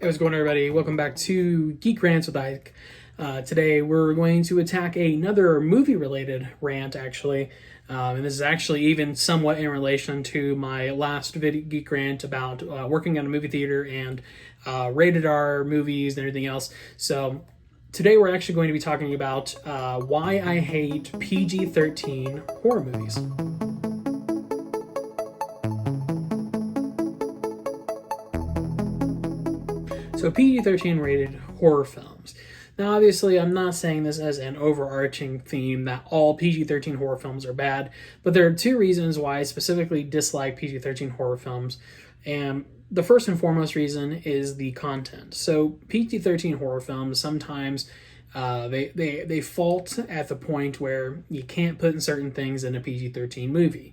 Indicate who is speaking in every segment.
Speaker 1: How's it going, everybody? Welcome back to Geek Rants with Ike. Today we're going to attack another movie-related rant, actually. And this is actually even somewhat in relation to my last Geek Rant about working at a movie theater and rated R movies and everything else. So today we're actually going to be talking about why I hate PG-13 horror movies. So PG-13 rated horror films. Now, obviously, I'm not saying this as an overarching theme that all PG-13 horror films are bad, but there are two reasons why I specifically dislike PG-13 horror films. And the first and foremost reason is the content. So PG-13 horror films sometimes they fault at the point where you can't put in certain things in a PG-13 movie.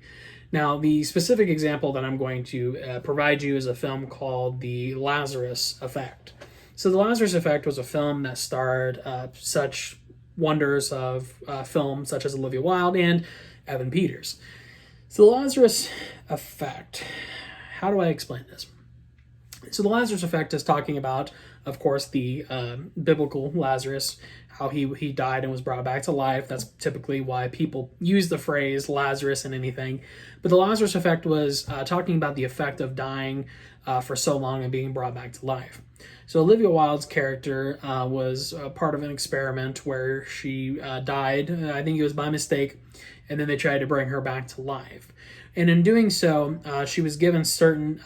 Speaker 1: Now, the specific example that I'm going to provide you is a film called The Lazarus Effect. So The Lazarus Effect was a film that starred such wonders of film such as Olivia Wilde and Evan Peters. So The Lazarus Effect, how do I explain this? So The Lazarus Effect is talking about, of course, the biblical Lazarus, how he died and was brought back to life. That's typically why people use the phrase Lazarus in anything. But The Lazarus Effect was talking about the effect of dying for so long and being brought back to life. So Olivia Wilde's character was part of an experiment where she died. I think it was by mistake, and then they tried to bring her back to life. And in doing so, she was given certain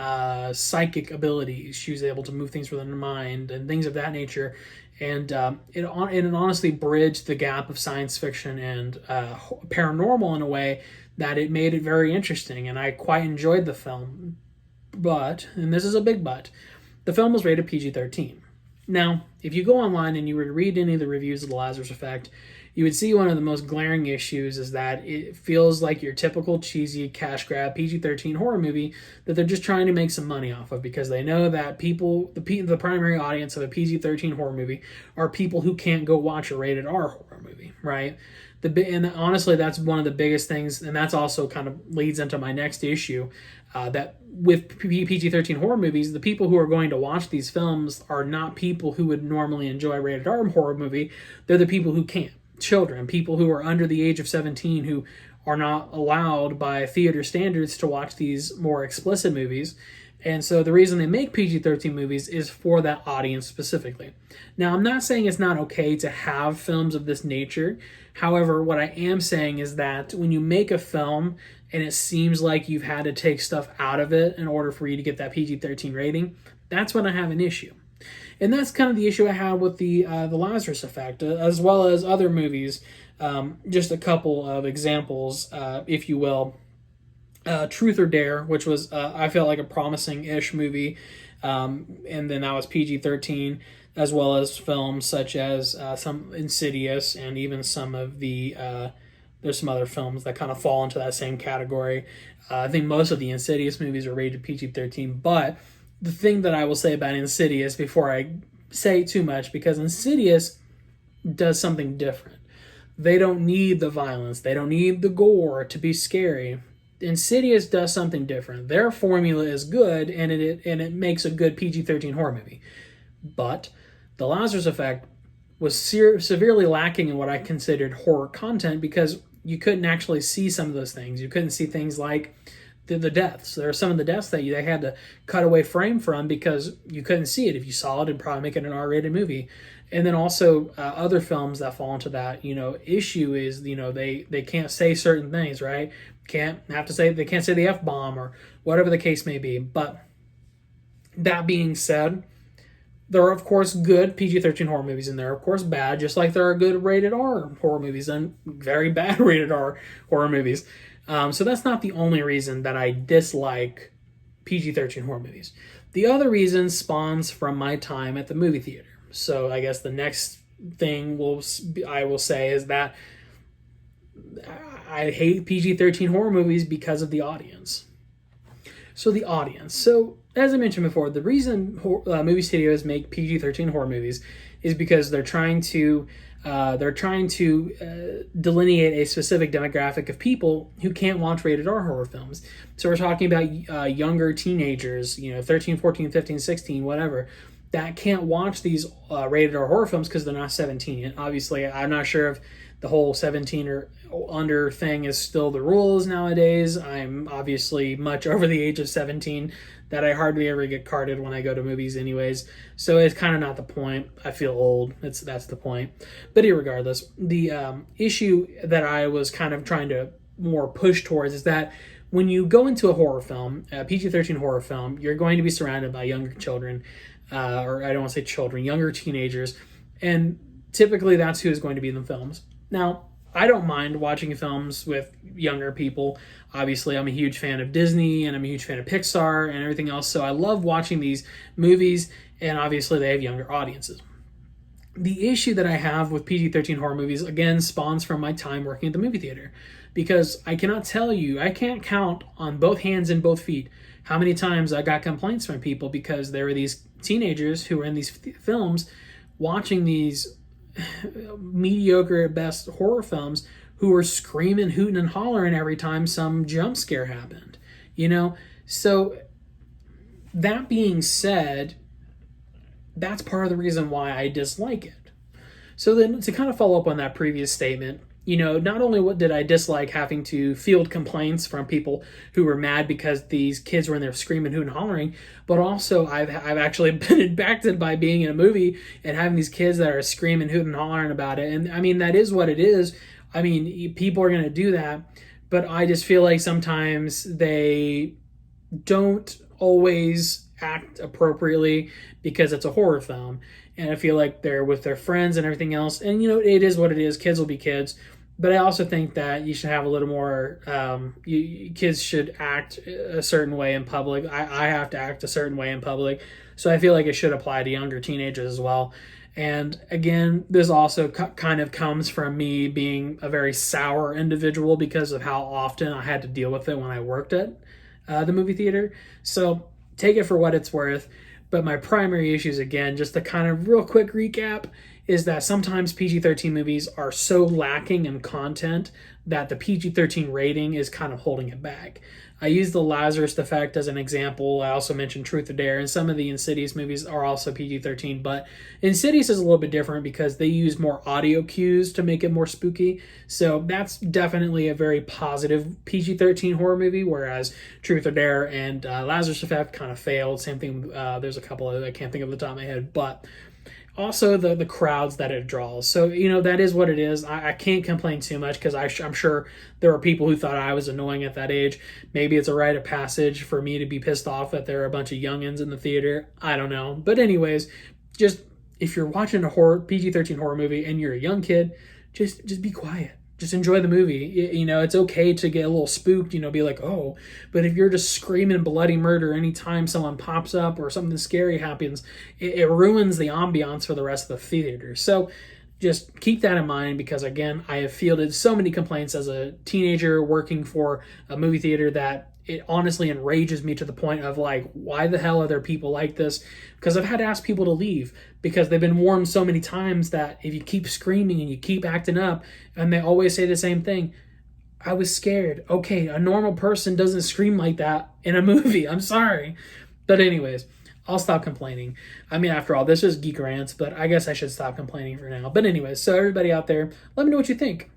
Speaker 1: psychic abilities. She was able to move things within her mind and things of that nature. And it honestly bridged the gap of science fiction and paranormal in a way that it made it very interesting. And I quite enjoyed the film. But, and this is a big but, the film was rated PG-13. Now, if you go online and you were to read any of the reviews of The Lazarus Effect, you would see one of the most glaring issues is that it feels like your typical cheesy cash grab PG-13 horror movie that they're just trying to make some money off of because they know that people, the primary audience of a PG-13 horror movie are people who can't go watch a rated R horror movie, right? And honestly, that's one of the biggest things, and that's also kind of leads into my next issue, that with PG-13 horror movies, the people who are going to watch these films are not people who would normally enjoy a rated R horror movie. They're the people who can't. Children, people who are under the age of 17 who are not allowed by theater standards to watch these more explicit movies. And so the reason they make PG-13 movies is for that audience specifically. Now, I'm not saying it's not okay to have films of this nature. However, what I am saying is that when you make a film and it seems like you've had to take stuff out of it in order for you to get that PG-13 rating, that's when I have an issue. And that's kind of the issue I have with the Lazarus Effect, as well as other movies. Just a couple of examples, if you will. Truth or Dare, which was, I felt like a promising-ish movie, and then that was PG-13, as well as films such as some Insidious, and even some of the, there's some other films that kind of fall into that same category. I think most of the Insidious movies are rated PG-13, but the thing that I will say about Insidious before I say too much, because Insidious does something different. They don't need the violence. They don't need the gore to be scary. Insidious does something different. Their formula is good, and it makes a good PG-13 horror movie. But The Lazarus Effect was severely lacking in what I considered horror content because you couldn't actually see some of those things. You couldn't see things like the deaths. There are some of the deaths that they had to cut away frame from because you couldn't see it. If you saw it, it'd probably make it an R-rated movie. And then also other films that fall into that, issue is, they can't say certain things, right? They can't say the F-bomb or whatever the case may be. But that being said, there are, of course, good PG-13 horror movies, and there are, of course, bad, just like there are good rated R horror movies and very bad rated R horror movies. So that's not the only reason that I dislike PG-13 horror movies. The other reason spawns from my time at the movie theater. So I guess the next thing I will say is that I hate PG-13 horror movies because of the audience. So the audience. So as I mentioned before, the reason movie studios make PG-13 horror movies is because they're trying to delineate a specific demographic of people who can't watch rated R horror films. So we're talking about younger teenagers, 13, 14, 15, 16, whatever, that can't watch these rated R horror films because they're not 17. And obviously, I'm not sure if the whole 17 or under thing is still the rules nowadays. I'm obviously much over the age of 17 that I hardly ever get carded when I go to movies anyways. So it's kind of not the point. I feel old. That's the point. But irregardless, the issue that I was kind of trying to more push towards is that when you go into a horror film, a PG-13 horror film, you're going to be surrounded by younger children, or I don't want to say children, younger teenagers, and typically that's who is going to be in the films. Now, I don't mind watching films with younger people. Obviously, I'm a huge fan of Disney, and I'm a huge fan of Pixar and everything else, so I love watching these movies, and obviously they have younger audiences. The issue that I have with PG-13 horror movies, again, spawns from my time working at the movie theater. Because I cannot tell you, I can't count on both hands and both feet how many times I got complaints from people because there were these teenagers who were in these films watching these mediocre at best horror films who were screaming, hooting, and hollering every time some jump scare happened. So that being said, that's part of the reason why I dislike it. So then to kind of follow up on that previous statement, not only what did I dislike having to field complaints from people who were mad because these kids were in there screaming, hooting, and hollering, but also I've actually been impacted by being in a movie and having these kids that are screaming, hooting, and hollering about it. And I mean, that is what it is. I mean, people are going to do that, but I just feel like sometimes they don't always act appropriately because it's a horror film. And I feel like they're with their friends and everything else. And, it is what it is. Kids will be kids. But I also think that you should have a little more, kids should act a certain way in public. I have to act a certain way in public. So I feel like it should apply to younger teenagers as well. And again, this also kind of comes from me being a very sour individual because of how often I had to deal with it when I worked at the movie theater. So take it for what it's worth. But my primary issues, again, just to kind of real quick recap, is that sometimes PG-13 movies are so lacking in content that the PG-13 rating is kind of holding it back. I used the Lazarus Effect as an example. I also mentioned Truth or Dare, and some of the Insidious movies are also PG-13, but Insidious is a little bit different because they use more audio cues to make it more spooky. So that's definitely a very positive PG-13 horror movie, whereas Truth or Dare and Lazarus Effect kind of failed. Same thing, there's a couple of I can't think of the top of my head, but also the crowds that it draws. So, that is what it is. I can't complain too much because I'm sure there are people who thought I was annoying at that age. Maybe it's a rite of passage for me to be pissed off that there are a bunch of youngins in the theater. I don't know. But anyways, just if you're watching a PG-13 horror movie and you're a young kid, just be quiet. Just enjoy the movie. It's okay to get a little spooked, be like, oh, but if you're just screaming bloody murder anytime someone pops up or something scary happens, it ruins the ambiance for the rest of the theater. So just keep that in mind because, again, I have fielded so many complaints as a teenager working for a movie theater that it honestly enrages me to the point of like, why the hell are there people like this? Because I've had to ask people to leave because they've been warned so many times that if you keep screaming and you keep acting up, and they always say the same thing, I was scared. Okay, a normal person doesn't scream like that in a movie. I'm sorry. But anyways, I'll stop complaining. I mean, after all, this is Geek Rants, but I guess I should stop complaining for now. But anyways, so everybody out there, let me know what you think.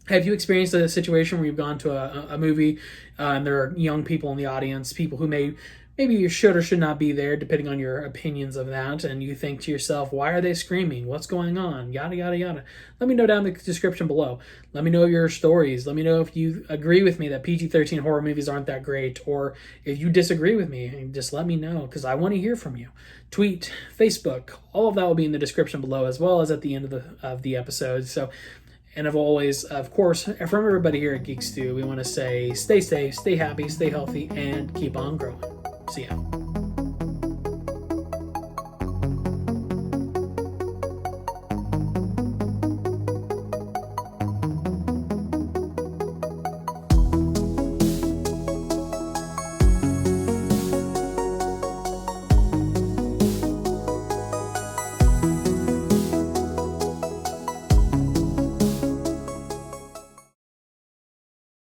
Speaker 1: Have you experienced a situation where you've gone to a movie and there are young people in the audience, people who maybe you should or should not be there, depending on your opinions of that, and you think to yourself, why are they screaming? What's going on? Yada, yada, yada. Let me know down in the description below. Let me know your stories. Let me know if you agree with me that PG-13 horror movies aren't that great, or if you disagree with me, just let me know, because I want to hear from you. Tweet, Facebook, all of that will be in the description below, as well as at the end of the episode. So, and of always, of course, from everybody here at Geek-Stew, we want to say stay safe, stay happy, stay healthy, and keep on growing. See ya.